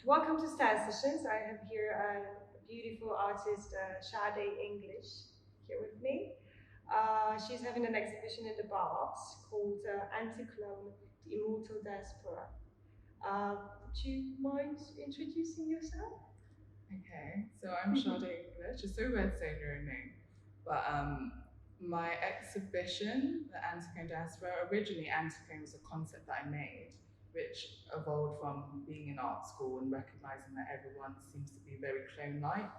Welcome to Style Sessions. I have here a beautiful artist, Sade English, here with me. She's having an exhibition in the Bauhaus called Anticlone, the Immortal Diaspora. Would you mind introducing yourself? Okay, so I'm Sade English. It's so weird saying your own name. But my exhibition, the Anticlone Diaspora, originally Anticlone was a concept that I made, which evolved from being in art school and recognizing that everyone seems to be very clone-like.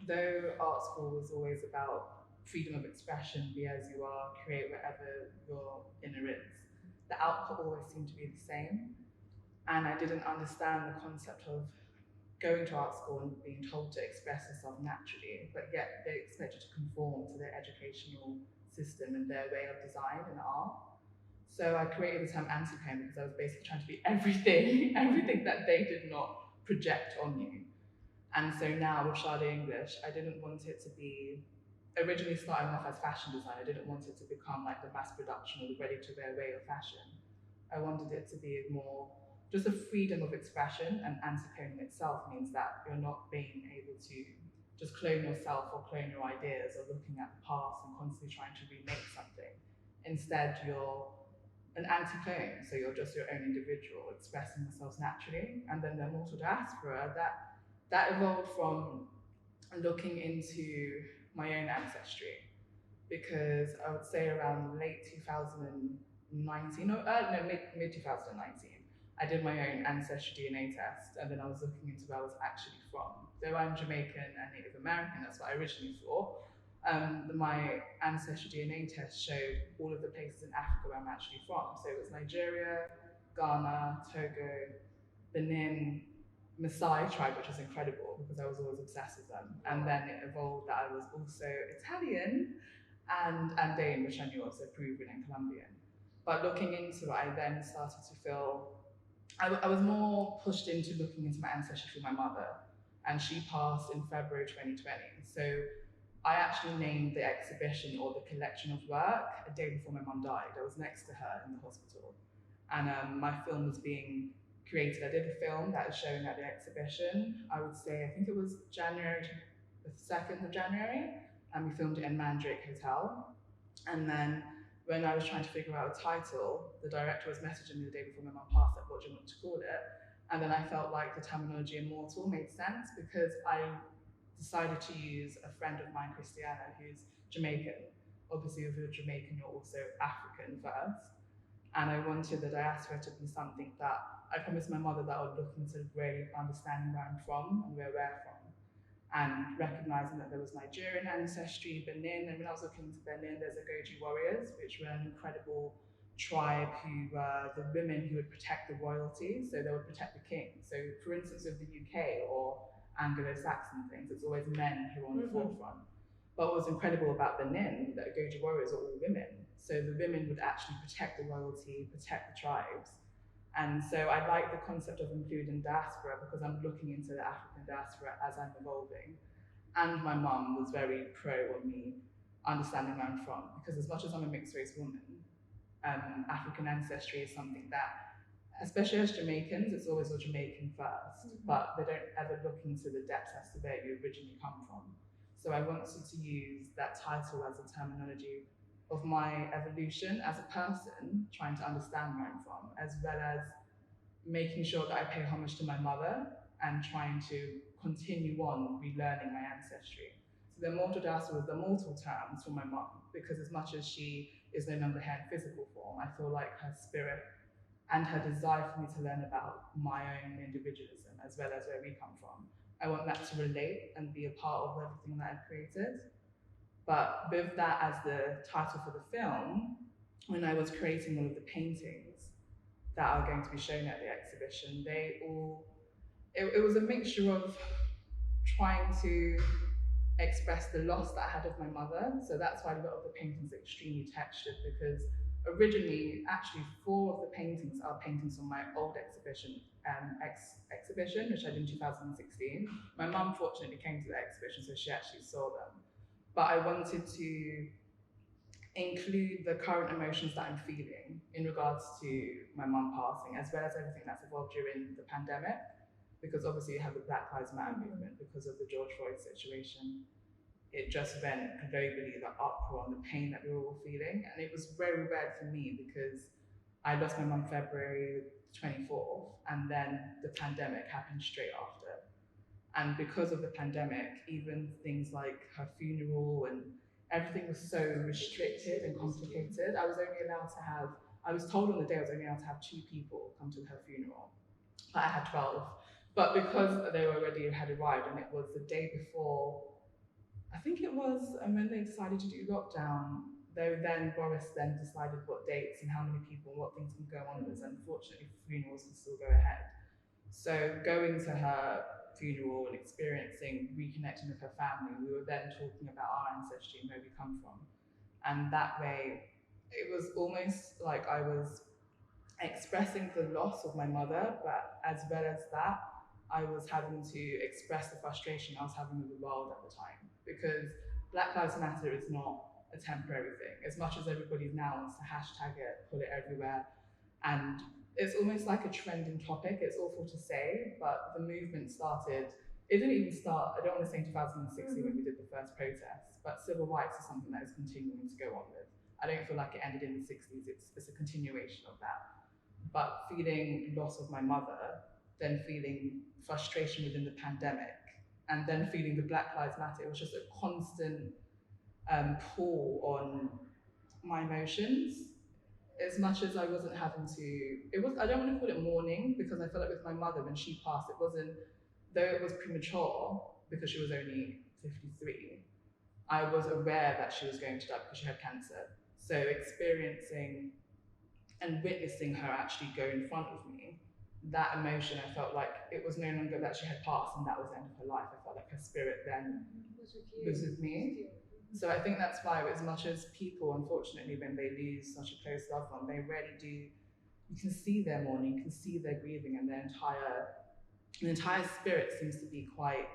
Though art school was always about freedom of expression, be as you are, create whatever your inner is, the output always seemed to be the same. And I didn't understand the concept of going to art school and being told to express yourself naturally, but yet they expect you to conform to their educational system and their way of design and art. So I created the term anti-pain because I was basically trying to be everything, everything that they did not project on you. And so now with Sade English, I didn't want it to be originally starting off as fashion design. I didn't want it to become like the mass production or the ready-to-wear way of fashion. I wanted it to be more just a freedom of expression, and anti-cloning itself means that you're not being able to just clone yourself or clone your ideas or looking at the past and constantly trying to remake something. Instead, you're an anti-clone, so you're just your own individual expressing yourselves naturally. And then the Immortal Diaspora, that evolved from looking into my own ancestry, because I would say around late 2019, or no, mid 2019, I did my own ancestry DNA test, and then I was looking into where I was actually from. Though I'm Jamaican and Native American, that's what I originally thought. My ancestry DNA test showed all of the places in Africa where I'm actually from. So it was Nigeria, Ghana, Togo, Benin, Maasai tribe, which was incredible because I was always obsessed with them. And then it evolved that I was also Italian and Andean, which I knew also Peruvian and Colombian. But looking into it, I then started to feel I was more pushed into looking into my ancestry through my mother, and she passed in February 2020. So I actually named the exhibition or the collection of work a day before my mum died. I was next to her in the hospital, and my film was being created. I did a film that is showing at the exhibition. I would say, I think it was January, the 2nd of January, and we filmed it in Mandrake Hotel. And then when I was trying to figure out a title, the director was messaging me the day before my mum passed, like, what do you want to call it? And then I felt like the terminology immortal made sense because I decided to use a friend of mine, Christiana, who's Jamaican. Obviously, if you're Jamaican, you're also African first. And I wanted the diaspora to be something that I promised my mother that I would look into really understanding where I'm from and where we're from. And recognizing that there was Nigerian ancestry, Benin, and when I was looking into Benin, there's Agoji warriors, which were an incredible tribe who were the women who would protect the royalty, so they would protect the king. So, for instance, with the UK or Anglo-Saxon things, it's always men who are on the forefront. But what was incredible about Benin, that Agoji warriors are all women. So the women would actually protect the royalty, protect the tribes. And so I like the concept of including diaspora because I'm looking into the African diaspora as I'm evolving. And my mum was very pro on me understanding where I'm from because as much as I'm a mixed race woman, African ancestry is something that, especially as Jamaicans, it's always a Jamaican 1st, but they don't ever look into the depths as to where you originally come from. So I wanted to use that title as a terminology of my evolution as a person, trying to understand where I'm from, as well as making sure that I pay homage to my mother and trying to continue on relearning my ancestry. So the immortal diaspora was the mortal terms for my mom, because as much as she is no longer here in physical form, I feel like her spirit and her desire for me to learn about my own individualism as well as where we come from. I want that to relate and be a part of everything that I've created. But with that as the title for the film, when I was creating all of the paintings that are going to be shown at the exhibition, it was a mixture of trying to express the loss that I had of my mother. So that's why a lot of the paintings are extremely textured, because originally, actually, 4 of the paintings are paintings from my old exhibition, which I did in 2016. My mum fortunately came to the exhibition, so she actually saw them. But I wanted to include the current emotions that I'm feeling in regards to my mum passing, as well as everything that's evolved during the pandemic. because obviously you have the Black Lives Matter movement because of the George Floyd situation. It just meant globally the uproar and the pain that we were all feeling. And it was very weird for me because I lost my mum February 24th, and then the pandemic happened straight after. And because of the pandemic, even things like her funeral and everything was so restricted and complicated. I was told on the day I was only allowed to have 2 people come to her funeral. But I had 12. But because they already had arrived and it was the day before, I think it was when they decided to do lockdown, then Boris then decided what dates and how many people and what things can go on with. Unfortunately, funerals can still go ahead. So going to her funeral and experiencing reconnecting with her family, we were then talking about our ancestry and where we come from. And that way, it was almost like I was expressing the loss of my mother, but as well as that, I was having to express the frustration I was having with the world at the time. Because Black Lives Matter is not a temporary thing. As much as everybody now wants to hashtag it, put it everywhere, and it's almost like a trending topic. It's awful to say, but the movement started. It didn't even start, I don't want to say in 2016 when we did the first protests, but civil rights is something that is continuing to go on with. I don't feel like it ended in the 60s, it's a continuation of that. But feeling loss of my mother, then feeling frustration within the pandemic, and then feeling the Black Lives Matter, it was just a constant pull on my emotions. As much as I wasn't having to, I don't want to call it mourning, because I feel like with my mother, when she passed, it wasn't, though it was premature, because she was only 53, I was aware that she was going to die because she had cancer. So experiencing and witnessing her actually go in front of me, that emotion, I felt like it was no longer that she had passed and that was the end of her life. I felt like her spirit then was with me. So I think that's why, as much as people, unfortunately, when they lose such a close loved one, they really do, you can see their mourning, you can see their grieving, and their entire spirit seems to be quite,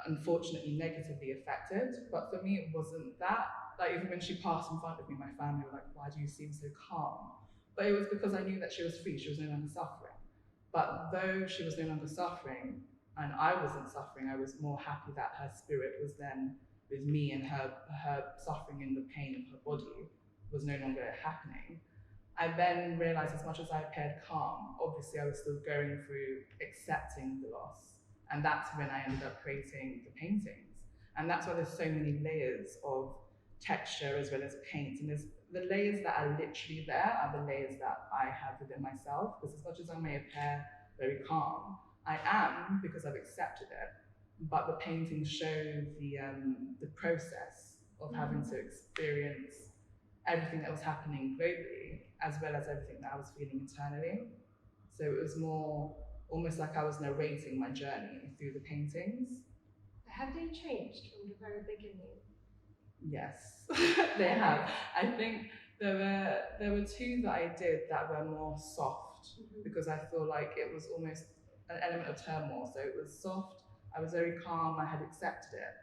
unfortunately, negatively affected. But for me, it wasn't that. Like, even when she passed in front of me, my family were like, why do you seem so calm? But it was because I knew that she was free, she was no longer suffering. But though she was no longer suffering, and I wasn't suffering, I was more happy that her spirit was then with me, and her suffering and the pain in her body was no longer happening. I then realized, as much as I appeared calm, obviously I was still going through accepting the loss. And that's when I ended up creating the paintings. And that's why there's so many layers of texture as well as paint. And there's the layers that are literally there are the layers that I have within myself. Because as much as I may appear very calm, I am, because I've accepted it. But the paintings show the process of having to experience everything that was happening globally, as well as everything that I was feeling internally. So it was more almost like I was narrating my journey through the paintings. Have they changed from the very beginning? Yes, they have. I think there were 2 that I did that were more soft, because I feel like it was almost an element of turmoil. So it was soft, I was very calm, I had accepted it.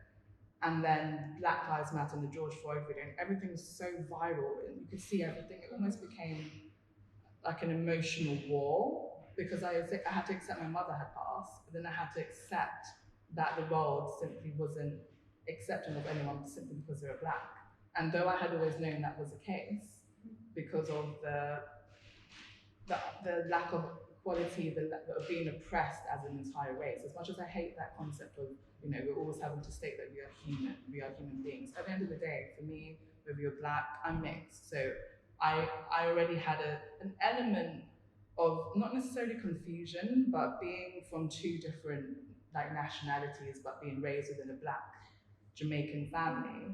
And then Black Lives Matter and the George Floyd video, and everything was so viral, and you could see everything. It almost became like an emotional war, because I had to accept my mother had passed, but then I had to accept that the world simply wasn't accepting of anyone simply because they're black. And though I had always known that was the case, because of the lack of equality, of being oppressed as an entire race. As much as I hate that concept of, we're always having to state that we are human beings. At the end of the day, for me, whether you're black, I'm mixed. So I already had an element of not necessarily confusion, but being from 2 different nationalities, but being raised within a black Jamaican family,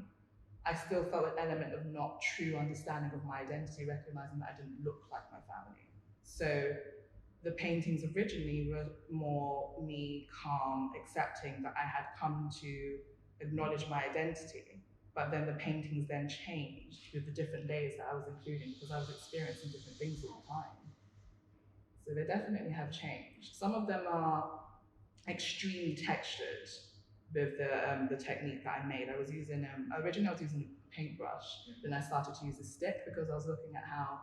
I still felt an element of not true understanding of my identity, recognizing that I didn't look like my family. So the paintings originally were more me calm, accepting that I had come to acknowledge my identity. But then the paintings then changed with the different layers that I was including, because I was experiencing different things all the time. So they definitely have changed. Some of them are extremely textured with the technique that I made. I was using, originally I was using a paintbrush, then I started to use a stick, because I was looking at how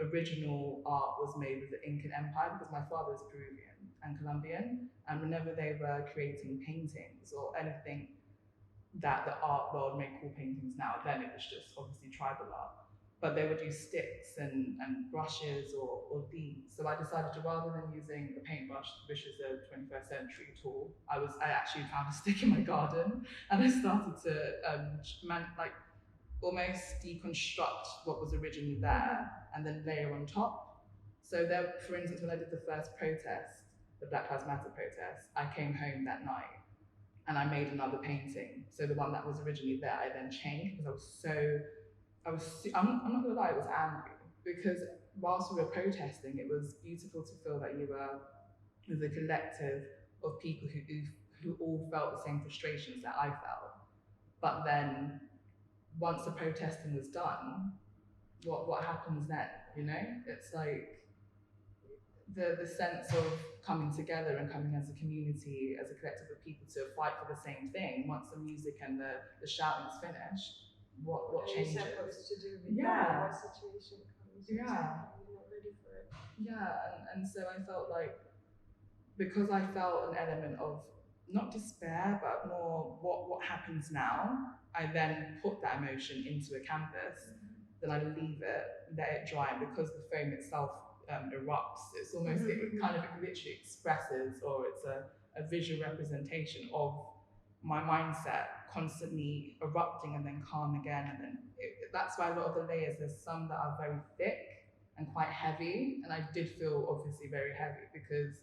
original art was made with the Incan Empire because my father is Peruvian and Colombian, and whenever they were creating paintings or anything that the art world may call paintings now, then it was just obviously tribal art. But they would use sticks and brushes or themes. So I decided to, rather than using a paintbrush, which is a 21st century tool, I actually found a stick in my garden and I started to almost deconstruct what was originally there and then layer on top. So there, for instance, when I did the first protest, the Black Lives Matter protest, I came home that night and I made another painting. So the one that was originally there, I then changed because I'm not gonna lie, I was angry because whilst we were protesting, it was beautiful to feel that you were with a collective of people who all felt the same frustrations that I felt. But then once the protesting was done, what happens then? You know, it's like the sense of coming together and coming as a community, as a collective of people to fight for the same thing. Once the music and the shouting is finished, what changes? Supposed to do with Yeah. what situation comes. Yeah. Exactly. You're not ready for it. Yeah, and so I felt like because I felt an element of not despair, but more what happens now. I then put that emotion into a canvas, then I leave it, let it dry, and because the foam itself erupts, it's almost it kind of literally expresses, or it's a visual representation of my mindset constantly erupting and then calm again, and then that's why a lot of the layers. There's some that are very thick and quite heavy, and I did feel obviously very heavy because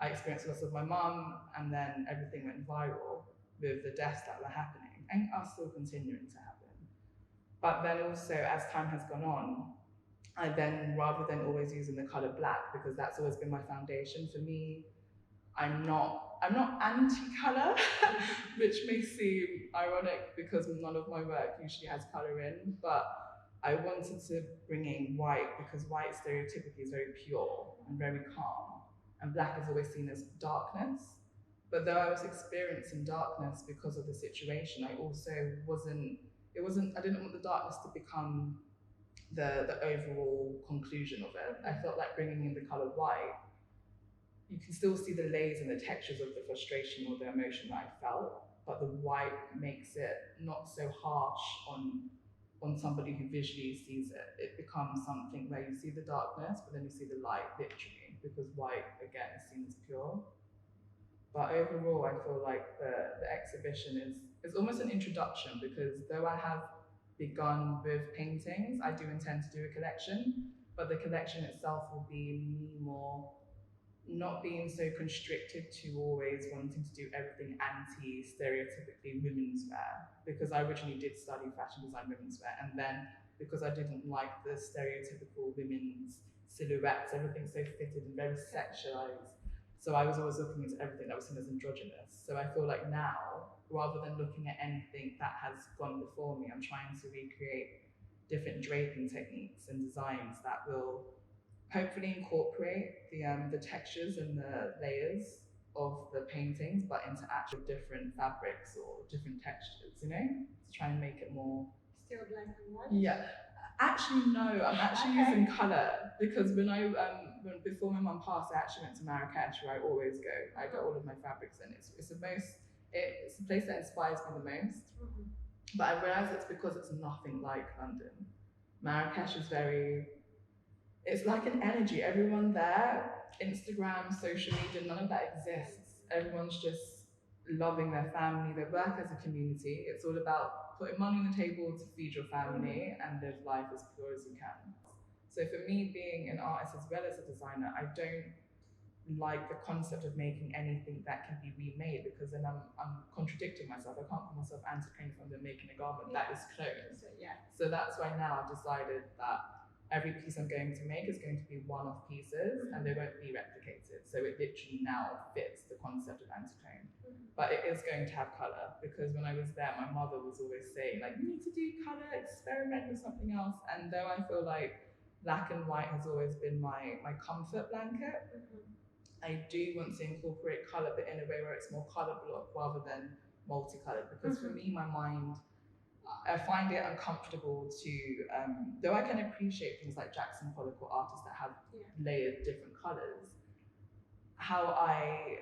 I experienced the loss of my mum, and then everything went viral with the deaths that were happening and are still continuing to happen. But then also, as time has gone on, I then, rather than always using the color black, because that's always been my foundation for me, I'm not anti-color, which may seem ironic because none of my work usually has color in, but I wanted to bring in white because white stereotypically is very pure and very calm, and black is always seen as darkness. But though I was experiencing darkness because of the situation, I also I didn't want the darkness to become the overall conclusion of it. I felt like bringing in the color white, you can still see the layers and the textures of the frustration or the emotion that I felt, but the white makes it not so harsh on somebody who visually sees it. It becomes something where you see the darkness, but then you see the light literally, because white again is seen as pure. But overall, I feel like the exhibition is almost an introduction, because though I have begun with paintings, I do intend to do a collection, but the collection itself will be me more not being so constricted to always wanting to do everything anti-stereotypically women's wear, because I originally did study fashion design women's wear, and then because I didn't like the stereotypical women's silhouettes, everything so fitted and very sexualized. So I was always looking into everything that was seen as androgynous. So I feel like now, rather than looking at anything that has gone before me, I'm trying to recreate different draping techniques and designs that will hopefully incorporate the textures and the layers of the paintings, but into actual different fabrics or different textures, you know, to try and make it more. Still black and white? Yeah. Actually, no. I'm actually using color because before my mum passed, I actually went to Marrakesh, where I always go. I get all of my fabrics in. It's a place that inspires me the most. But I realize it's because it's nothing like London. Marrakesh is it's like an energy. Everyone there, Instagram, social media, none of that exists. Everyone's just loving their family, they work as a community. It's all about putting money on the table to feed your family and live life as pure as you can. So for me, being an artist as well as a designer, I don't like the concept of making anything that can be remade, because then I'm contradicting myself. I can't call myself Anticlone if I'm making a garment that is cloned. So that's why now I've decided that every piece I'm going to make is going to be one-off pieces and they won't be replicated. So it literally now fits the concept of Anticlone. But it is going to have colour, because when I was there, my mother was always saying, like, you need to do colour, experiment with something else. And though I feel like black and white has always been my comfort blanket, I do want to incorporate colour, but in a way where it's more colour block rather than multicolored. Because for me, my mind, I find it uncomfortable to, though I can appreciate things like Jackson Pollock or artists that have layered different colors, how I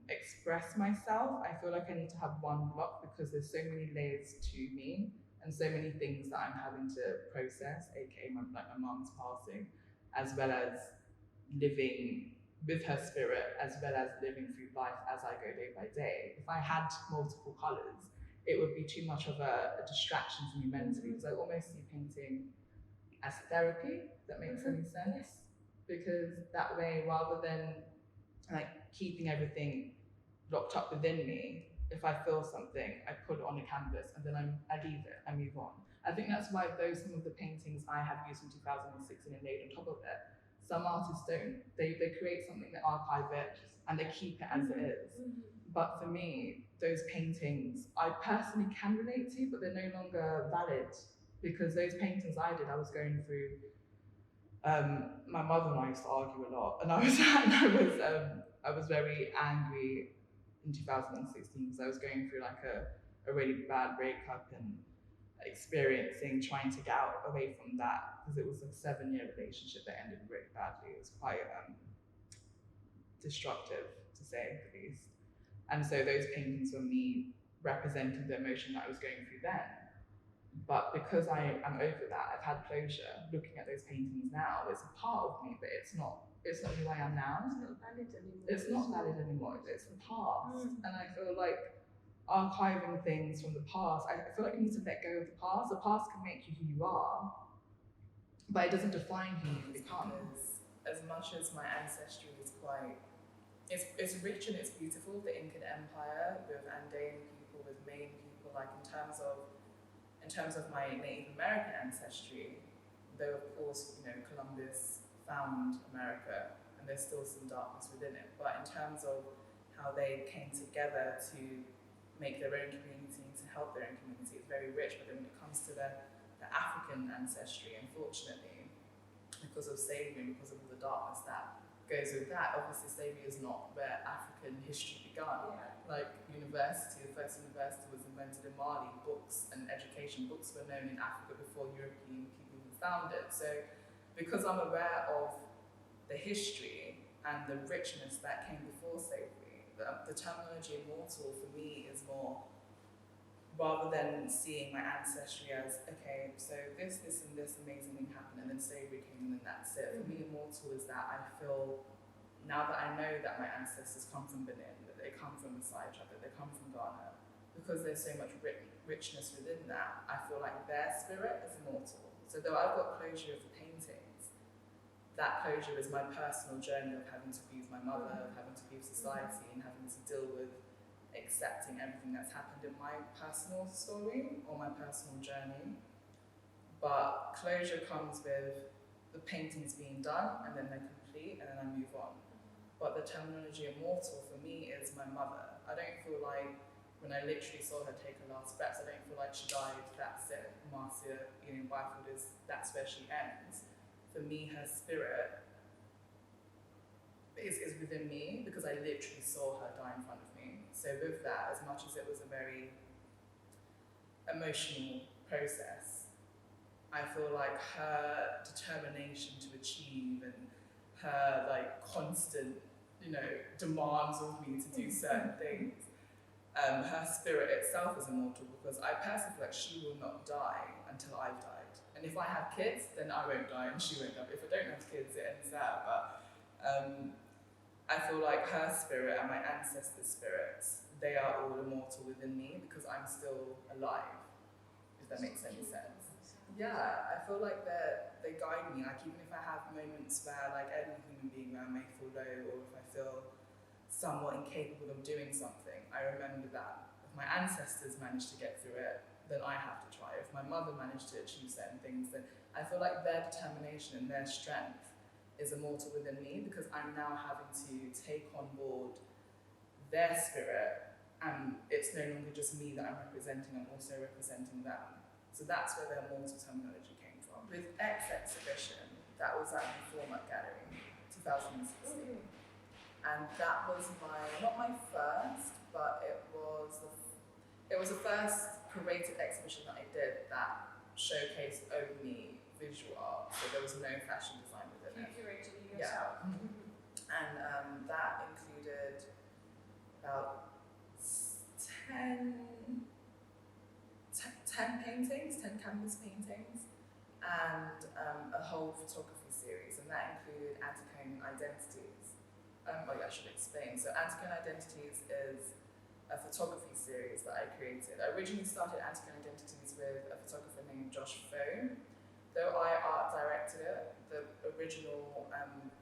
express myself, I feel like I need to have one block because there's so many layers to me and so many things that I'm having to process, aka my mom's passing, as well as living with her spirit, as well as living through life as I go day by day. If I had multiple colours, it would be too much of a distraction for me mentally, because I almost see painting as therapy, if that makes any sense. Because that way, rather than like keeping everything locked up within me, if I feel something, I put it on a canvas and then I leave it, I move on. I think that's why some of the paintings I have used in 2016 and laid on top of it, some artists don't. They create something, they archive it, and they keep it as it is. But for me, those paintings, I personally can relate to, but they're no longer valid because those paintings I did, I was going through. My mother and I used to argue a lot, and I was very angry in 2016 because I was going through like a really bad breakup and trying to get out away from that because it was a 7-year relationship that ended really badly. It was quite destructive, to say the least. And so those paintings were me representing the emotion that I was going through then. But because I am over that, I've had closure. Looking at those paintings now, it's a part of me, but it's not who I am now. It's not valid anymore. It's not valid anymore. It's the past. And I feel like archiving things from the past, I feel like you need to let go of the past. The past can make you who you are, but it doesn't define who you become. As much as my ancestry is quite, it's rich and it's beautiful, the Incan Empire with Andean people, with Mayan people, like in terms of my Native American ancestry, though of course, Columbus found America and there's still some darkness within it, but in terms of how they came together to make their own community, to help their own community, it's very rich. But then when it comes to the African ancestry, unfortunately, because of slavery and because of all the darkness that goes with that, obviously slavery is not where African history began. Like the first university was invented in Mali. Books and education, books were known in Africa before European people were founded. So because I'm aware of the history and the richness that came before slavery, the terminology immortal for me is more, rather than seeing my ancestry as, okay, so this and this amazing thing happened and then slavery came and then that's it. For me, immortal is that I feel, now that I know that my ancestors come from Benin, that they come from Masai tribe, that they come from Ghana, because there's so much richness within that, I feel like their spirit is immortal. So though I've got closure of the paintings, that closure is my personal journey of having to grieve my mother, of having to grieve society, and having to deal with accepting everything that's happened in my personal story or my personal journey. But closure comes with the paintings being done and then they're complete and then I move on. But the terminology immortal for me is my mother. I don't feel like when I literally saw her take her last breaths, I don't feel like she died, that's it. Marcia Byfield that's where she ends. For me, her spirit is within me because I literally saw her die in front of me. So with that, as much as it was a very emotional process, I feel like her determination to achieve and her like constant, demands of me to do certain things, her spirit itself is immortal because I personally feel like she will not die until I've died. And if I have kids, then I won't die and she won't die. But if I don't have kids, it ends there. But I feel like her spirit and my ancestors' spirits, they are all immortal within me because I'm still alive, if that makes any sense. Yeah, I feel like they guide me. Like even if I have moments where like any human being where I may feel low or if I feel somewhat incapable of doing something, I remember that if my ancestors managed to get through it, then I have to try. If my mother managed to achieve certain things, then I feel like their determination and their strength is immortal within me because I'm now having to take on board their spirit and it's no longer just me that I'm representing, I'm also representing them. So that's where the immortal terminology came from. With X exhibition, that was at the Format Gallery, 2016. And that was not my first, but it was the first curated exhibition that I did that showcased only visual art, so there was no fashion design within it. You curated it yourself. Yeah. And that included about 10 paintings, 10 canvas paintings, and a whole photography series, and that included Anticlone identities. I should explain. So Anticlone identities is a photography series that I created. I originally started Anticlone identities with a photographer named Josh Foe. Though I art directed it, the original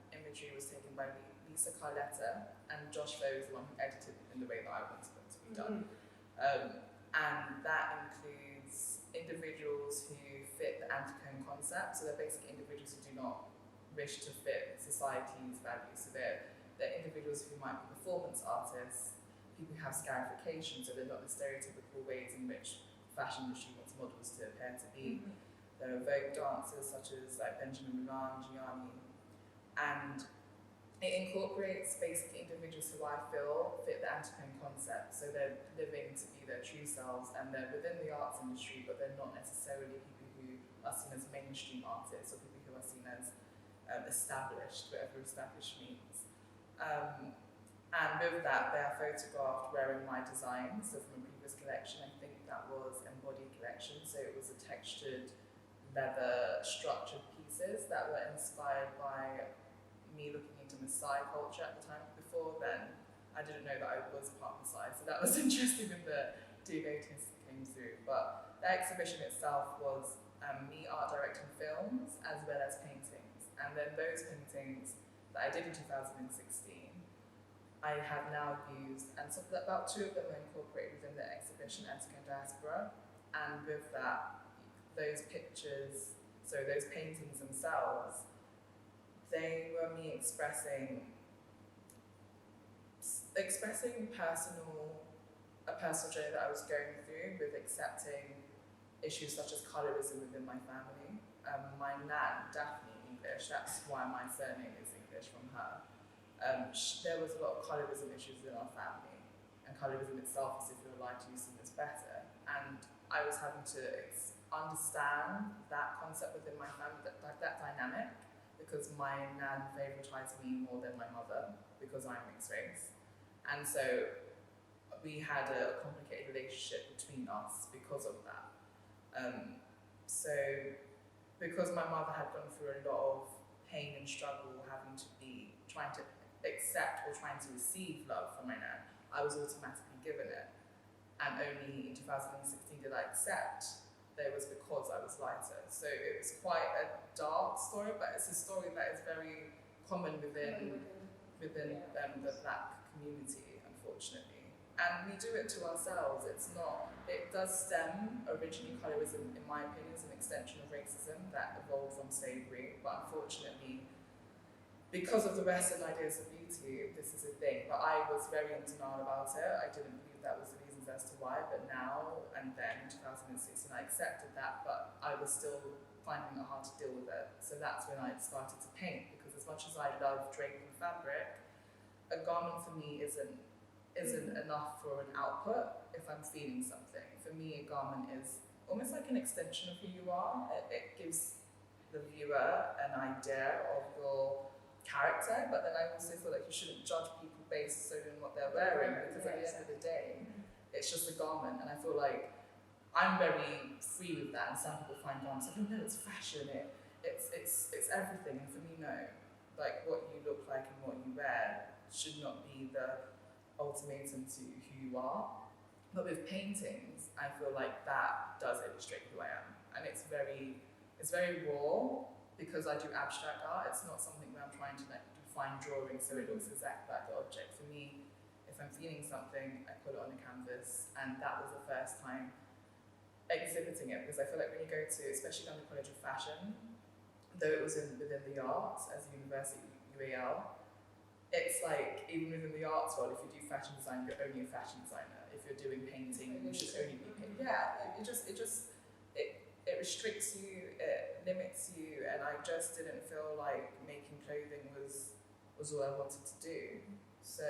imagery was taken by Lisa Carletta, and Josh Foe is the one who edited it in the way that I wanted it to be done. And that includes individuals who fit the Anticlone concept, so they're basically individuals who do not wish to fit society's values. So they're individuals who might be performance artists, people who have scarification, so they're not the stereotypical ways in which fashion industry wants models to appear to be. There are Vogue dancers such as like Benjamin Milan, Gianni, and it incorporates basically individuals who I feel fit the Anticlone concept. So they're living to be their true selves, and they're within the arts industry, but they're not necessarily people who are seen as mainstream artists or people who are seen as established, whatever established means. And with that, they are photographed wearing my design. So from a previous collection, I think that was Embodies collection. So it was a textured leather structured pieces that were inspired by me looking into Maasai culture at the time. Before then, I didn't know that I was part Maasai, so that was interesting when the DNA test came through. But the exhibition itself was me art directing films as well as paintings. And then those paintings that I did in 2016, I have now used, and so about 2 of them are incorporated within the exhibition African Diaspora. And with that, those pictures, so those paintings themselves, they were me expressing a personal journey that I was going through with accepting issues such as colorism within my family. My nan, Daphne English, that's why my surname is English from her. There was a lot of colorism issues in our family, and colorism itself is if you're lied to, you seem as better. And I was having to understand that concept within my family, that dynamic, because my nan favouritised me more than my mother because I'm mixed race. And so we had a complicated relationship between us because of that. So because my mother had gone through a lot of pain and struggle having to be trying to accept or trying to receive love from my nan, I was automatically given it. And only in 2016 did I accept that it was because I was lighter. So it was quite a dark story, but it's a story that is very common within the Black community, unfortunately. And we do it to ourselves. It does stem, originally colorism, in my opinion, is an extension of racism that evolved from slavery, but unfortunately, because of the Western ideas of beauty, this is a thing. But I was very in denial about it. I didn't believe that was the reasons as to why, but now and then, in 2016, I accepted that, but I was still finding it hard to deal with it. So that's when I started to paint, because as much as I love draping fabric, a garment for me isn't enough for an output if I'm feeling something. For me, a garment is almost like an extension of who you are. It gives the viewer an idea of your character, but then I also feel like you shouldn't judge people based solely on what they're wearing, because at the end of the day, it's just a garment. And I feel like I'm very free with that, and some people find garments like, oh no, it's fashion, it's everything. And for me, no. Like, what you look like and what you wear should not be the ultimatum to who you are. But with paintings, I feel like that does illustrate who I am. And it's very raw, because I do abstract art. It's not something where I'm trying to do fine drawing so it looks exactly like the object. For me, if I'm feeling something, I put it on a canvas, and that was the first time exhibiting it, because I feel like when you go to, especially down the College of Fashion, though it was within the arts as a university, UAL, it's like, even within the arts world, if you do fashion design, you're only a fashion designer. If you're doing painting, you should only be painting. Yeah, it restricts you, it limits you, and I just didn't feel like making clothing was all I wanted to do. So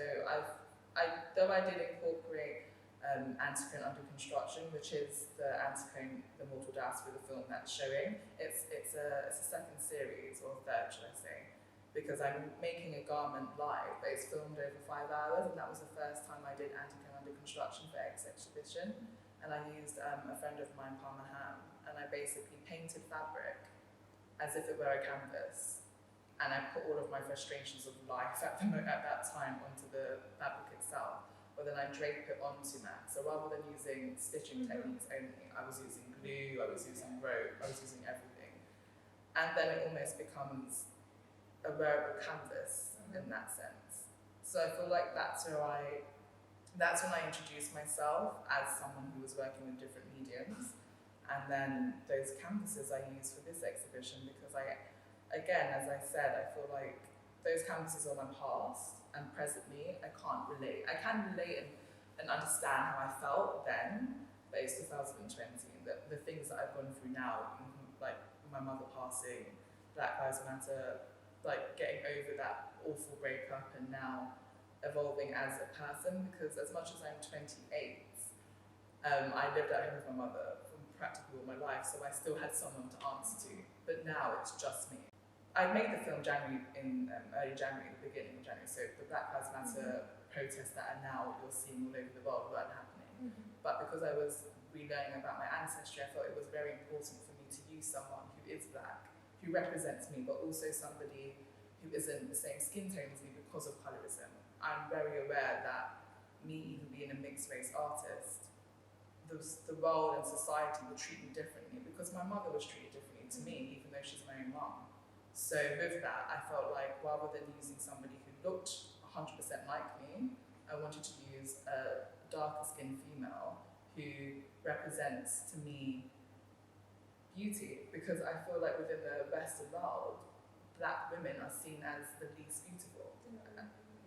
though I did incorporate Anticlone Under Construction, which is the Anticlone, the Immortal Diaspora, the film that's showing. It's a second series, or third, should I say, because I'm making a garment live, but it's filmed over 5 hours, and that was the first time I did Anticlone Under Construction for X exhibition. And I used a friend of mine, Palmer Ham, and I basically painted fabric as if it were a canvas. And I put all of my frustrations of life at that time onto the fabric itself. But then I drape it onto that. So rather than using stitching techniques only, I was using glue, I was using rope, I was using everything. And then it almost becomes a wearable canvas in that sense. So I feel like that's when I introduced myself as someone who was working with different mediums. And then those canvases I used for this exhibition, because again, as I said, I feel like those canvases are my past, and presently I can't relate. I can relate and understand how I felt then, but it's 2020. The things that I've gone through now, like my mother passing, Black Lives Matter, like getting over that awful breakup, and now evolving as a person, because as much as I'm 28, I lived at home with my mother for practically all my life, so I still had someone to answer to, but now it's just me. I made the film early January, the beginning of January, so the Black Lives Matter protests that are now you're seeing all over the world weren't happening. But because I was relearning about my ancestry, I felt it was very important for me to use someone who is Black, who represents me, but also somebody who isn't the same skin tone as me because of colorism. I'm very aware that me even being a mixed race artist, the role in society would treat me differently because my mother was treated differently to me, even though she's my own mom. So with that, I felt like rather than using somebody who looked 100% like me, I wanted to use a darker skinned female who represents to me beauty, because I feel like within the Western world, Black women are seen as the least beautiful.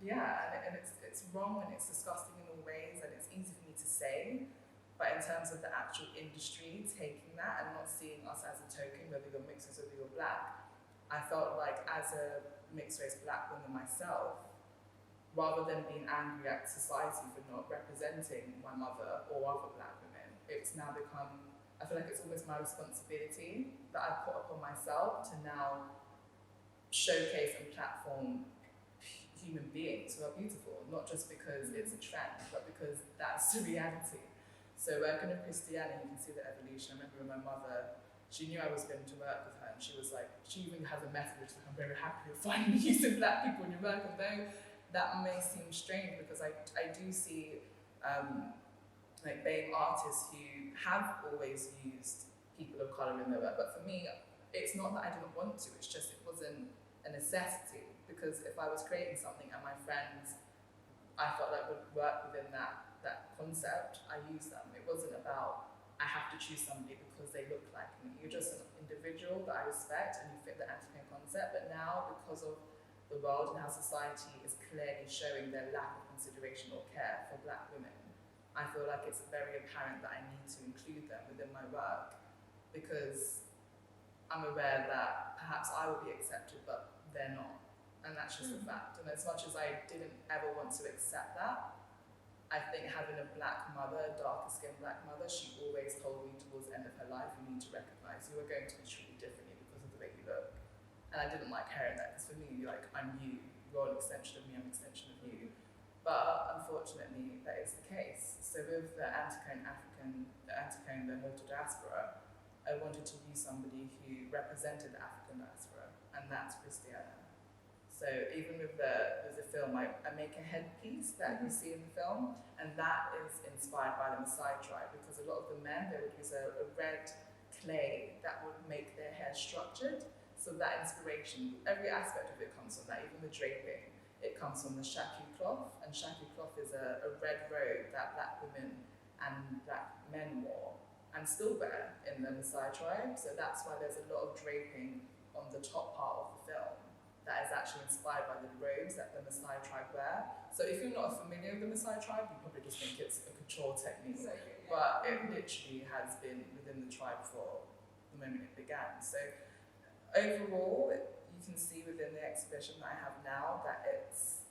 Yeah, and it's wrong and it's disgusting in all ways, and it's easy for me to say, but in terms of the actual industry taking that and not seeing us as a token, whether you're mixed or whether you're Black, I felt like as a mixed race Black woman myself, rather than being angry at society for not representing my mother or other Black women, it's now become, I feel like it's almost my responsibility that I've put upon myself to now showcase and platform human beings who are beautiful, not just because it's a trend, but because that's the reality. So working with Christiana, you can see the evolution. I remember when my mother, she knew I was going to work with her, and she was like, she even has a message like, I'm very happy you're finally using Black people in your work, and though that may seem strange, because I do see like being artists who have always used people of colour in their work, but for me, it's not that I didn't want to, it's just it wasn't a necessity, because if I was creating something and my friends, I felt like would work within that concept, I used them. It wasn't about, I have to choose somebody because they look like me. You're just an individual that I respect and you fit the Anticlone concept, but now because of the world and how society is clearly showing their lack of consideration or care for Black women, I feel like it's very apparent that I need to include them within my work, because I'm aware that perhaps I will be accepted, but they're not. And that's just a fact. And as much as I didn't ever want to accept that, I think having a Black mother, a darker skinned Black mother, she always told me towards the end of her life, you need to recognise you are going to be treated differently because of the way you look. And I didn't like hearing that, because for me, like, I'm you, you're an extension of me, I'm an extension of you. But unfortunately, that is the case. So with the Anticlone, the Immortal Diaspora, I wanted to use somebody who represented the African diaspora, and that's Christiana. So even with the film, I make a headpiece that you see in the film, and that is inspired by the Maasai tribe, because a lot of the men, they would use a red clay that would make their hair structured. So that inspiration, every aspect of it comes from that, even the draping. It comes from the shaku cloth, and shaku cloth is a red robe that Black women and Black men wore, and still wear in the Maasai tribe. So that's why there's a lot of draping on the top part of the film that is actually inspired by the robes that the Maasai tribe wear. So if you're not familiar with the Maasai tribe, you probably just think it's a couture technique, but it literally has been within the tribe for the moment it began. So overall, you can see within the exhibition that I have now that it's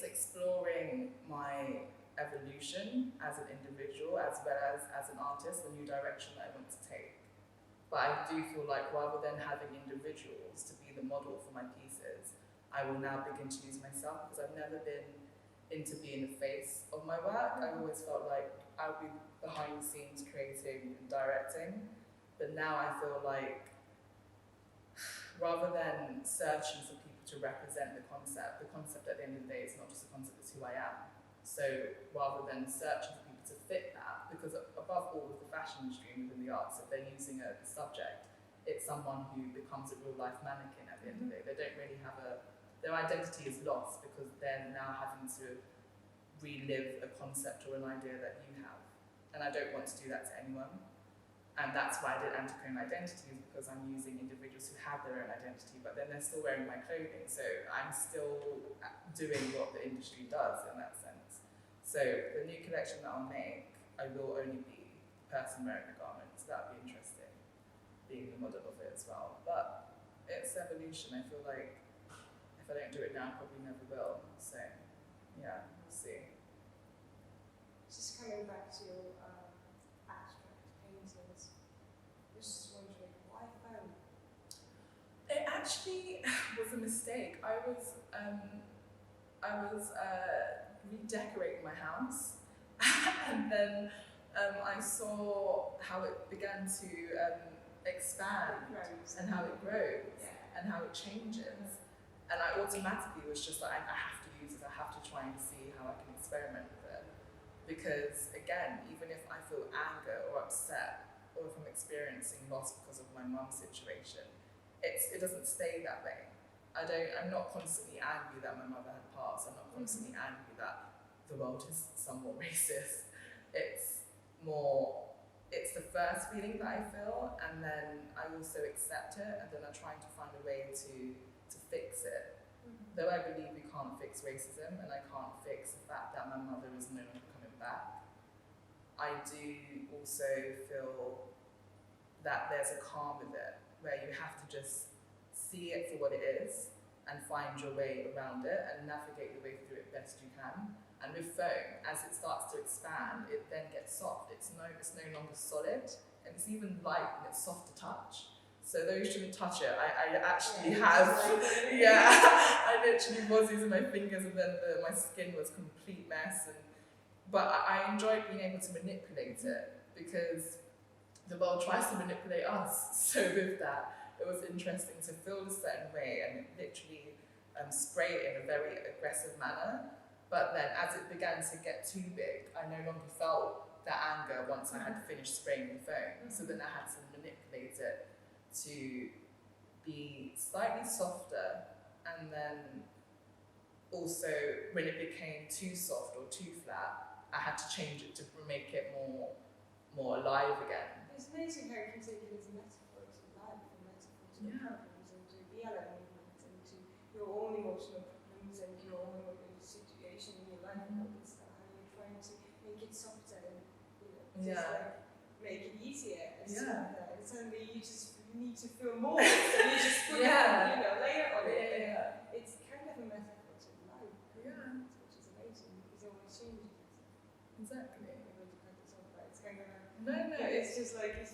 exploring my evolution as an individual, as well as an artist, the new direction that I want to take. But I do feel like rather than having individuals to be the model for my pieces, I will now begin to use myself, because I've never been into being the face of my work. I've always felt like I'll be behind the scenes creating and directing, but now I feel like rather than searching for people to represent the concept at the end of the day, it's not just a concept, it's who I am. So rather than searching for people to fit that, because above all with the fashion industry and within the arts, if they're using a subject, it's someone who becomes a real life mannequin at the end of the day. They don't really have their identity is lost because they're now having to relive a concept or an idea that you have. And I don't want to do that to anyone. And that's why I did Anticlone identities, because I'm using individuals who have their own identity, but then they're still wearing my clothing. So I'm still doing what the industry does in that sense. So the new collection that I'll make, I will only be the person wearing the garment. So that would be interesting, being the model of it as well. But it's evolution. I feel like if I don't do it now, I probably never will. So yeah, we'll see. Just coming back to your abstract paintings, just wondering why foam? It actually was a mistake. I was redecorating my house, and then I saw how it began to expand and how it grows and how it changes. And I automatically was just like, I have to use it, I have to try and see how I can experiment with it. Because again, even if I feel anger or upset, or if I'm experiencing loss because of my mum's situation, it doesn't stay that way. I'm not constantly angry that my mother had passed, I'm not constantly angry that the world is somewhat racist. It's the first feeling that I feel, and then I also accept it, and then I'm trying to find a way to fix it. Though I believe we can't fix racism, and I can't fix the fact that my mother is no longer coming back, I do also feel that there's a calm with it, where you have to just see it for what it is, and find your way around it, and navigate your way through it best you can. And with foam, as it starts to expand, it then gets soft. It's no longer solid, and it's even light, and it's soft to touch. So though you shouldn't touch it, I actually have, I literally was using my fingers, and then my skin was a complete mess. But I enjoyed being able to manipulate it, because the world tries to manipulate us. So with that, it was interesting to feel a certain way and literally spray it in a very aggressive manner. But then as it began to get too big, I no longer felt that anger once I had finished spraying the foam. So then I had to manipulate it to be slightly softer, and then also when it became too soft or too flat, I had to change it to make it more alive again. It's amazing how you can take it as a metaphor to life, a metaphor to the problems, and to the element, and to your own emotional problems and your own situation in your life and all this stuff. And you're trying to make it softer and just like make it easier and stuff like that. And suddenly you need to feel more, so you just put layer on it. Yeah. It's kind of a metaphor to life, which is amazing because it always changes. Exactly. It's kind of it's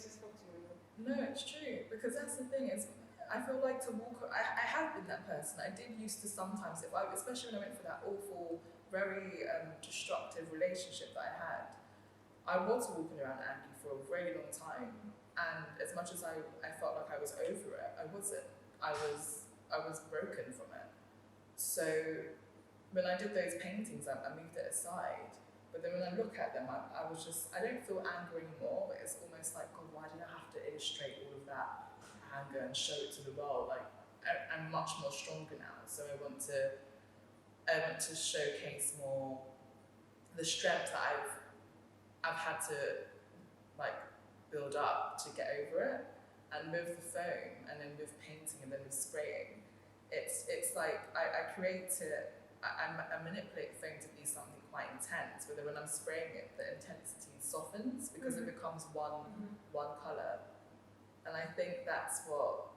just got to you. No, it's true, because that's the thing is, I feel like to walk. I have been that person. I did used to sometimes, especially when I went for that awful, very destructive relationship that I had, I was walking around angry for a very long time. And as much as I felt like I was over it, I wasn't. I was broken from it. So when I did those paintings, I moved it aside. But then when I look at them, I don't feel anger anymore, but it's almost like, God, why did I have to illustrate all of that anger and show it to the world? Like, I'm much more stronger now. So I want to showcase more the strength that I've had to build up to get over it. And with the foam, and then with painting, and then with spraying, it's like I create it. I manipulate foam to be something quite intense, but then when I'm spraying it, the intensity softens because it becomes one colour. And I think that's what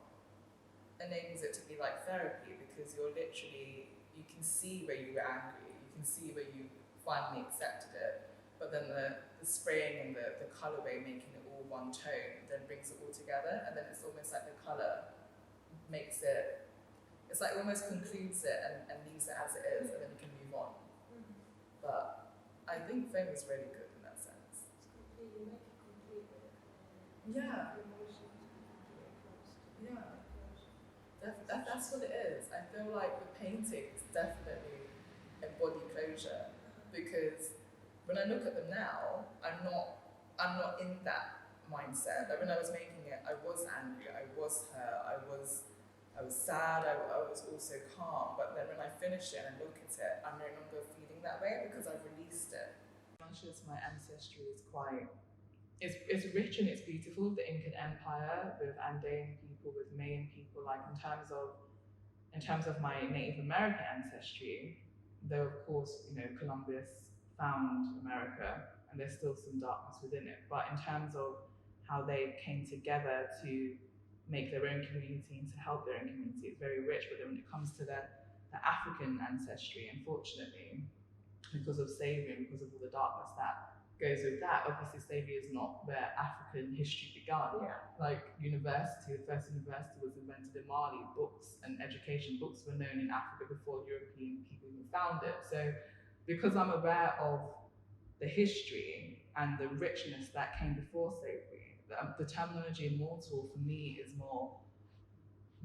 enables it to be like therapy, because you can see where you were angry, you can see where you finally accepted it. But then the spraying and the colourway making it all one tone then brings it all together, and then it's almost like the colour makes it, it's like almost concludes it and leaves it as it is, and then you can move on. But I think foam is really good in that sense. Yeah. Yeah. That's what it is. I feel like the paintings definitely embody closure, because when I look at them now, I'm not in that mindset. Like when I was making it, I was angry, I was hurt, I was sad, I was also calm. But then when I finish it and I look at it, I'm no longer feeling that way because I've released it. As much as my ancestry is quite, it's rich and it's beautiful. The Incan Empire with Andean people, with Mayan people, like in terms of my Native American ancestry, though of course, Columbus found America and there's still some darkness within it. But in terms of how they came together to make their own community and to help their own community, it's very rich. But then when it comes to the African ancestry, unfortunately, because of slavery and because of all the darkness that goes with that, obviously slavery is not where African history began. Yeah. Like the first university was invented in Mali. Books and education, books were known in Africa before European people even found it. So because I'm aware of the history and the richness that came before slavery, the terminology immortal for me is more,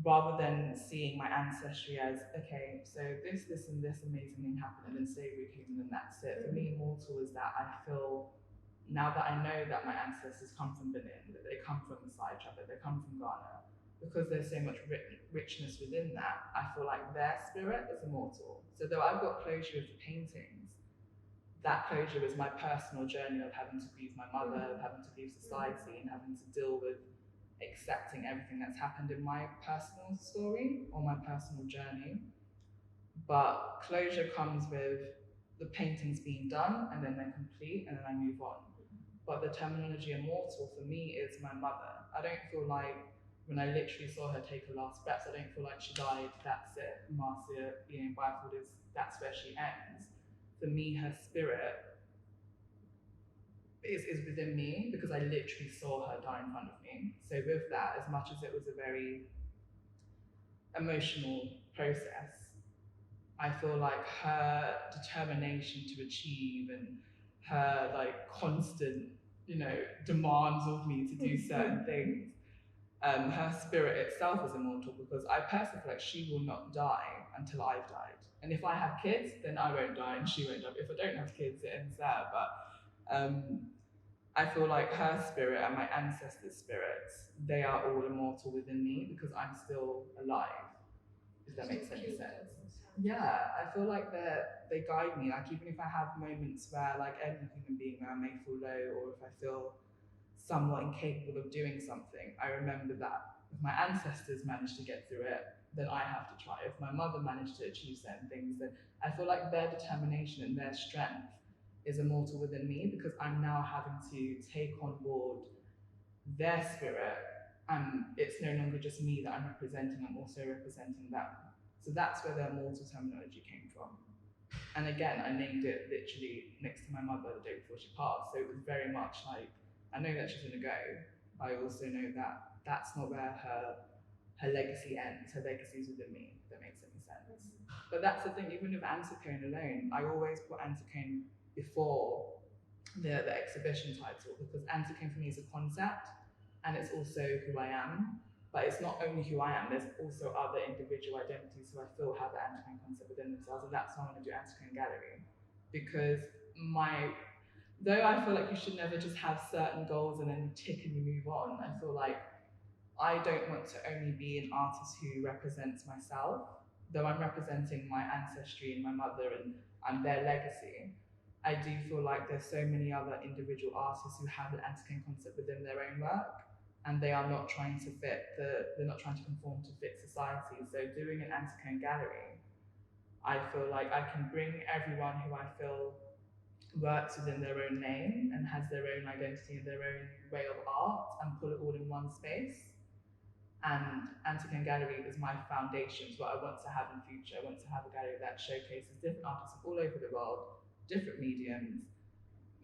rather than seeing my ancestry as, okay, so this and this amazing thing happened and then slavery came and then that's it. For me, immortal is that I feel, now that I know that my ancestors come from Benin, that they come from Masai tribe, that they come from Ghana, because there's so much richness within that, I feel like their spirit is immortal. So though I've got closure with the paintings, that closure is my personal journey of having to grieve my mother, of having to grieve society, and having to deal with accepting everything that's happened in my personal story or my personal journey. But closure comes with the paintings being done and then they're complete and then I move on. But the terminology immortal for me is my mother. I don't feel like when I literally saw her take her last breaths, I don't feel like she died, that's it. Marcia Byfield that's where she ends. For me, her spirit is within me because I literally saw her die in front of me. So with that, as much as it was a very emotional process, I feel like her determination to achieve and her like constant, demands of me to do certain things, her spirit itself is immortal because I personally feel like she will not die until I've died. And if I have kids, then I won't die and she won't die. If I don't have kids, it ends there. But I feel like her spirit and my ancestors' spirits, they are all immortal within me because I'm still alive, if that makes any sense. Yeah, I feel like they guide me. Like even if I have moments where, like any human being, where I may feel low or if I feel somewhat incapable of doing something, I remember that if my ancestors managed to get through it, then I have to try. If my mother managed to achieve certain things, then I feel like their determination and their strength is immortal within me because I'm now having to take on board their spirit, and it's no longer just me that I'm representing, I'm also representing them. So that's where the immortal terminology came from. And again, I named it literally next to my mother the day before she passed. So it was very much like, I know that she's gonna go, but I also know that that's not where her legacy ends. Her legacy is within me, if that makes any sense. But that's the thing, even with Anticlone alone, I always put Anticlone before the exhibition title because Anticlone for me is a concept and it's also who I am. But it's not only who I am, there's also other individual identities who I feel have the Anticlone concept within themselves, and that's why I want to do Anticlone Gallery. Because though I feel like you should never just have certain goals and then you tick and you move on, I feel like I don't want to only be an artist who represents myself, though I'm representing my ancestry and my mother and their legacy. I do feel like there's so many other individual artists who have an Anticlone concept within their own work, and they are not trying to they're not trying to conform to fit society. So doing an Anticlone gallery, I feel like I can bring everyone who I feel works within their own name and has their own identity and their own way of art and put it all in one space. And Anticlone Gallery is my foundation. It's what I want to have in the future. I want to have a gallery that showcases different artists all over the world different mediums,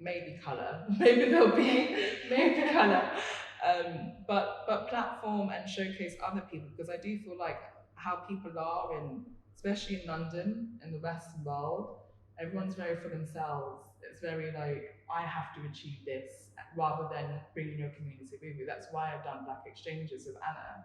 maybe colour, maybe there'll be maybe colour, but platform and showcase other people, because I do feel like how people are especially in London, in the Western world, everyone's very for themselves. It's very like, I have to achieve this rather than bringing your community with you. That's why I've done Black Exchanges with Anna,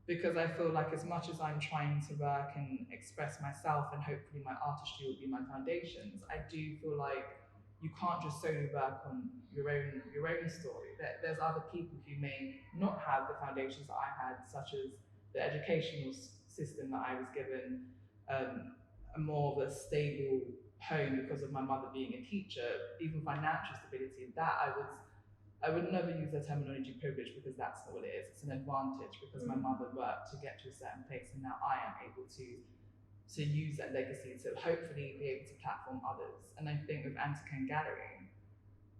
because I feel like as much as I'm trying to work and express myself, and hopefully my artistry will be my foundations, I do feel like you can't just solely work on your own story. There's other people who may not have the foundations that I had, such as the educational system that I was given, a more of a stable home because of my mother being a teacher, even financial stability. I would never use the terminology privilege, because that's not what it is. It's an advantage, because my mother worked to get to a certain place, and now I am able to use that legacy to hopefully be able to platform others. And I think with Anticlone Gallery,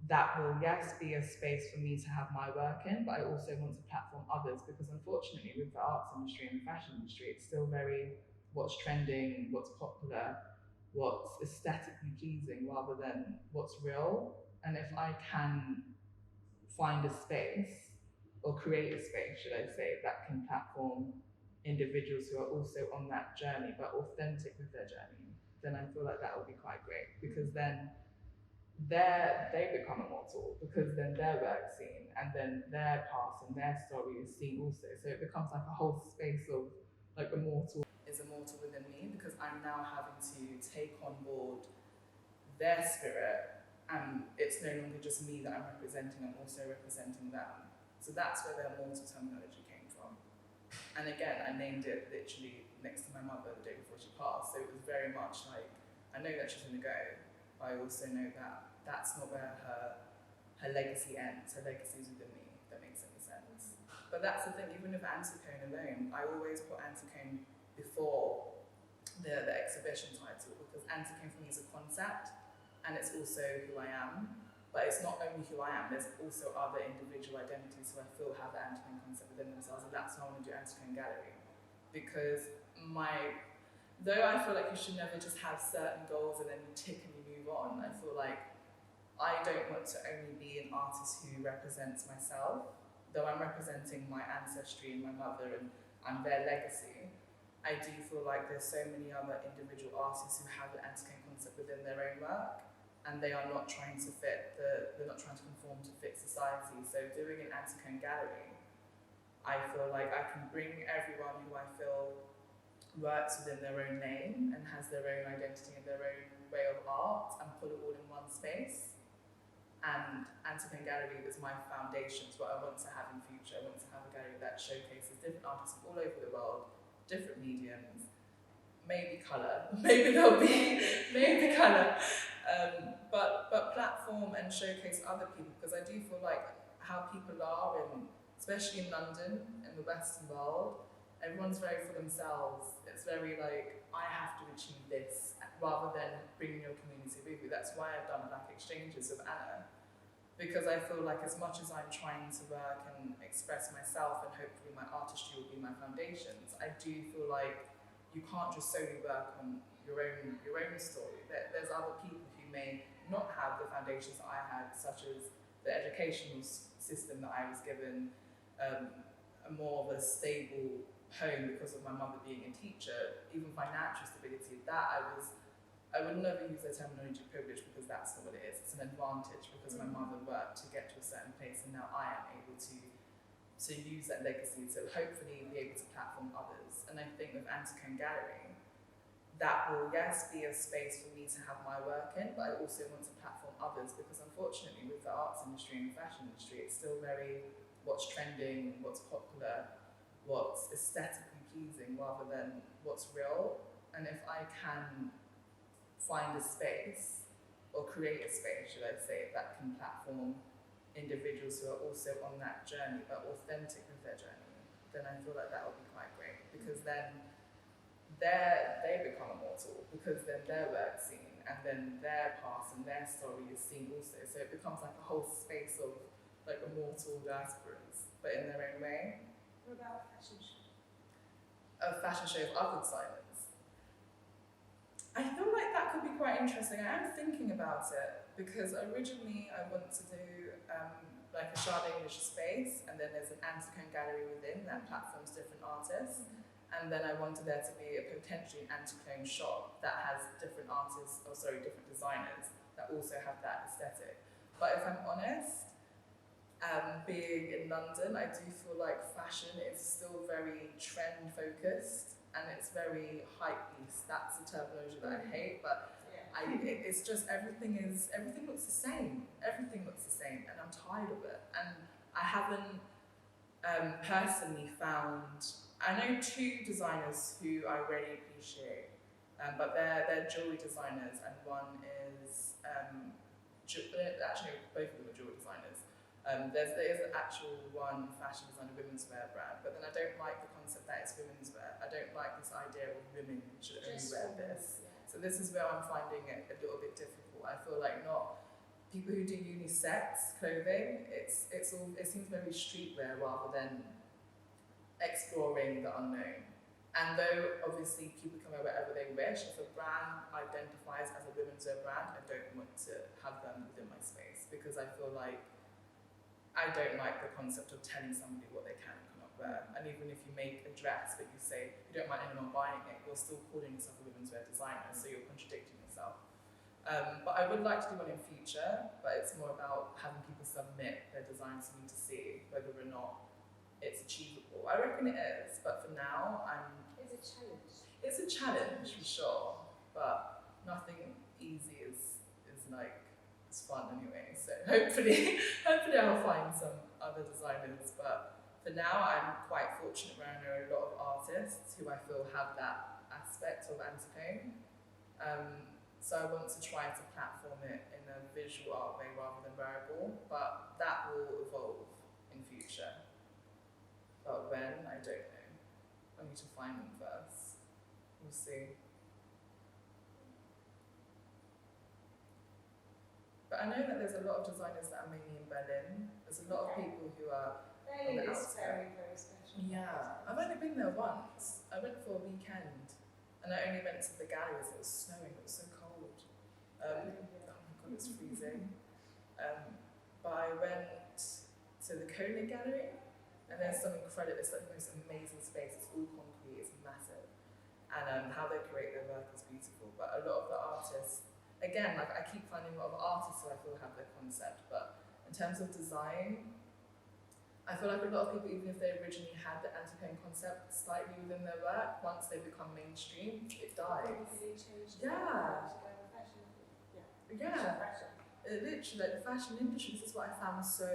that will, yes, be a space for me to have my work in, but I also want to platform others, because unfortunately with the arts industry and the fashion industry, it's still very what's trending, what's popular, what's aesthetically pleasing, rather than what's real. And if I can find a space, or create a space, should I say, that can platform individuals who are also on that journey but authentic with their journey, then I feel like that will be quite great, because then they become immortal, because then their work's seen, and then their past and their story is seen also. So it becomes like a whole space of like immortal is immortal within me, because I'm now having to take on board their spirit, and it's no longer just me that I'm representing, I'm also representing them. So that's where the immortal terminology came from. And again, I named it literally next to my mother the day before she passed, so it was very much like, I know that she's going to go, but I also know that that's not where her legacy ends. Her legacy is within me, if that makes any sense. But that's the thing, even with Anticlone alone, I always put Anticlone before the exhibition title, because Anticlone for me is a concept, and it's also who I am. But it's not only who I am, there's also other individual identities who I feel have the Anticlone concept within themselves, and that's why I want to do Anticlone Gallery. Because though I feel like you should never just have certain goals and then you tick and you move on, I feel like I don't want to only be an artist who represents myself, though I'm representing my ancestry and my mother and their legacy. I do feel like there's so many other individual artists who have the Anticlone concept within their own work, and they are not trying to they're not trying to conform to fit society. So doing an Anticlone Gallery, I feel like I can bring everyone who I feel works within their own name and has their own identity and their own way of art, and put it all in one space. And Anticlone Gallery is my foundation to what I want to have in future. I want to have a gallery that showcases different artists all over the world, different mediums, maybe colour, maybe there'll be maybe colour, but platform and showcase other people, because I do feel like how people are especially in London, in the Western world, everyone's very for themselves. It's very like, I have to achieve this, rather than bringing your community with you. That's why I've done Black Exchanges with Anna, because I feel like as much as I'm trying to work and express myself, and hopefully my artistry will be my foundations, I do feel like you can't just solely work on your own story. There's other people who may not have the foundations that I had, such as the educational system that I was given, a more of a stable home because of my mother being a teacher, even financial stability. I would never use the terminology privilege, because that's not what it is. It's an advantage, because my mother worked to get to a certain place, and now I am able to use that legacy to hopefully be able to platform others. And I think with Anticlone Gallery, that will, yes, be a space for me to have my work in, but I also want to platform others, because unfortunately with the arts industry and the fashion industry, it's still very what's trending, what's popular, what's aesthetically pleasing, rather than what's real. And if I can find a space, or create a space, should I say, that can platform individuals who are also on that journey but authentic with their journey, then I feel like that will be quite great, because then they become immortal, because then their work's seen, and then their past and their story is seen also. So it becomes like a whole space of like immortal diasporas, but in their own way. What about fashion show? A fashion show of awkward silence. I feel like that that could be quite interesting. I am thinking about it because originally I want to do like a Sade English space, and then there's an Anticlone gallery within that platforms different artists. And then I wanted there to be a potentially Anticlone shop that has different artists, or sorry, different designers that also have that aesthetic. But if I'm honest, being in London, I do feel like fashion is still very trend focused and it's very hype beast. That's the terminology that I hate, but it's just everything looks the same. Everything looks the same, and I'm tired of it. And I haven't personally found. I know two designers who I really appreciate, but they're jewelry designers, and one is actually both of them are jewelry designers. There is an actual one fashion designer women's wear brand, but then I don't like the concept that it's women's wear. I don't like this idea of women should only wear this. So this is where I'm finding it a little bit difficult. I feel like not people who do unisex clothing. It seems very streetwear rather than exploring the unknown. And though obviously people can wear whatever they wish, if a brand identifies as a women's wear brand, I don't want to have them within my space because I feel like I don't like the concept of telling somebody what they can and cannot wear. And even if you make a dress but you say you don't mind anyone buying it, you're still calling yourself a women's wear designer, so you're contradicting yourself. But I would like to do one in future, but it's more about having people submit their designs for me to see whether or not it's achievable. I reckon it is, but for now, It's a challenge. It's a challenge for sure, but nothing easy is like it's fun anyway. So hopefully I'll find some other designers. But for now, I'm quite fortunate where I know a lot of artists who I feel have that aspect of Anticlone. So I want to try to platform it in a visual art way rather than wearable, but that will evolve in future. But when, I don't know. I need to find them first. We'll see. But I know that there's a lot of designers that are mainly in Berlin. There's a lot of people who are on the outskirts. Very, very special. Yeah, I've only been there once. I went for a weekend, and I only went to the galleries. It was snowing. It was so cold. Oh my god, it's freezing. But I went to the Kona gallery, and there's some incredible. It's like the most amazing space. It's all concrete. It's massive, and how they create their work is beautiful. But a lot of the artists. Again, like I keep finding a lot of artists who I feel have their concept, but in terms of design, I feel like a lot of people, even if they originally had the Anticlone concept slightly within their work, once they become mainstream, it dies. Yeah. Literally, like the fashion industry, this is what I found so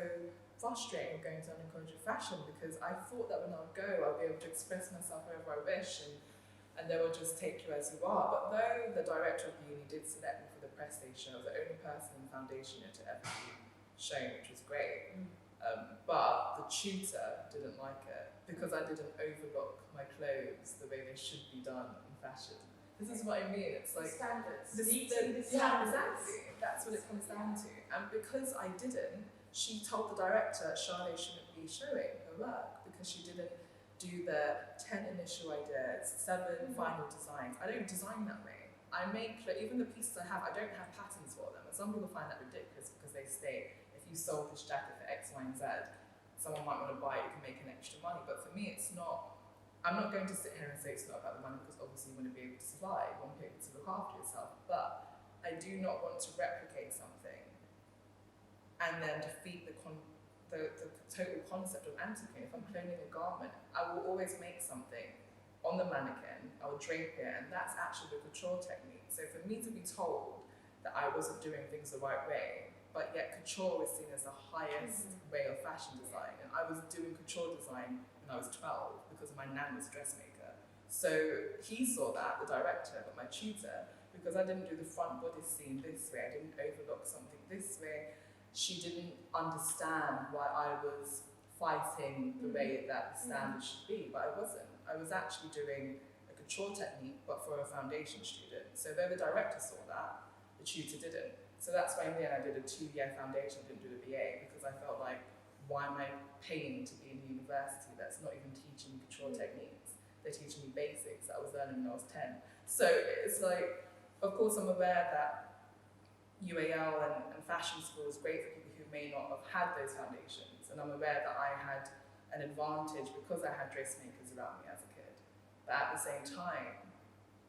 frustrating of going to London College of Fashion, because I thought that when I would go, I'd be able to express myself wherever I wish, and they will just take you as you are. But though the director of the uni did select me for the press station, I was the only person in the foundation year to ever be shown, which was great. But the tutor didn't like it because I didn't overlook my clothes the way they should be done in fashion. This is what I mean. It's like standards. Yeah, exactly. That's what it comes down to. And because I didn't, she told the director Sade shouldn't be showing her work because she didn't do the 10 initial ideas, 7 final designs. I don't design that way. I make, even the pieces I don't have patterns for them. And some people find that ridiculous because they state, if you sold this jacket for X, Y, and Z, someone might want to buy it, you can make an extra money. But for me, it's not, I'm not going to sit here and say it's not about the money because obviously you want to be able to survive, you want to be able to look after yourself. But I do not want to replicate something and then defeat the total concept of Anticlone. If I'm cloning a garment, I will always make something on the mannequin, I will drape it, and that's actually the couture technique. So for me to be told that I wasn't doing things the right way, but yet couture is seen as the highest way of fashion design, and I was doing couture design when I was 12 because my nan was a dressmaker. So he saw that, the director, but my tutor, because I didn't do the front bodice seam this way, I didn't overlook something this way, she didn't understand why I was fighting the way that the standard should be, but I wasn't. I was actually doing a couture technique, but for a foundation student. So though the director saw that, the tutor didn't. So that's why in the end I did a 2-year foundation, didn't do the BA, because I felt like, why am I paying to be in a university that's not even teaching couture techniques? They're teaching me basics that I was learning when I was 10. So it's like, Of course, I'm aware that UAL and fashion school is great for people who may not have had those foundations, and I'm aware that I had an advantage because I had dressmakers around me as a kid. But at the same time,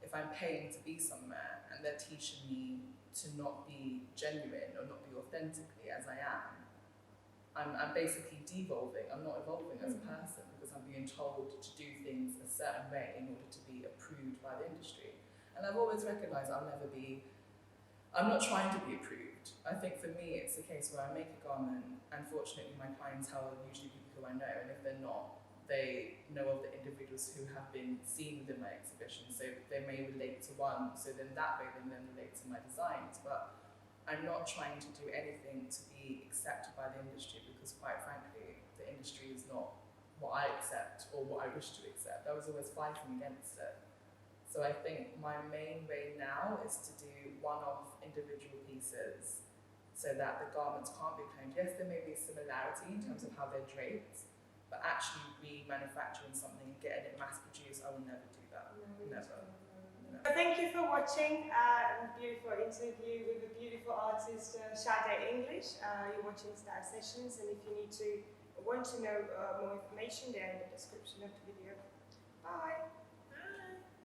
if I'm paying to be somewhere and they're teaching me to not be genuine or not be authentically as I am, I'm basically devolving. I'm not evolving as a person because I'm being told to do things a certain way in order to be approved by the industry. And I've always recognised I'm not trying to be approved. I think for me it's a case where I make a garment, and fortunately my clientele are usually people who I know, and if they're not, they know of the individuals who have been seen within my exhibition, so they may relate to one, so then that way they then relate to my designs. But I'm not trying to do anything to be accepted by the industry, because quite frankly, the industry is not what I accept or what I wish to accept. I was always fighting against it. So I think my main way now is to do one-off individual pieces so that the garments can't be cloned. Yes, there may be a similarity in terms of how they're draped, but actually remanufacturing something and getting it mass-produced, I will never do that. Never. Thank you for watching a beautiful interview with a beautiful artist, Sade English. You're watching Stour Sessions, and if you want to know more information, they're in the description of the video. Bye.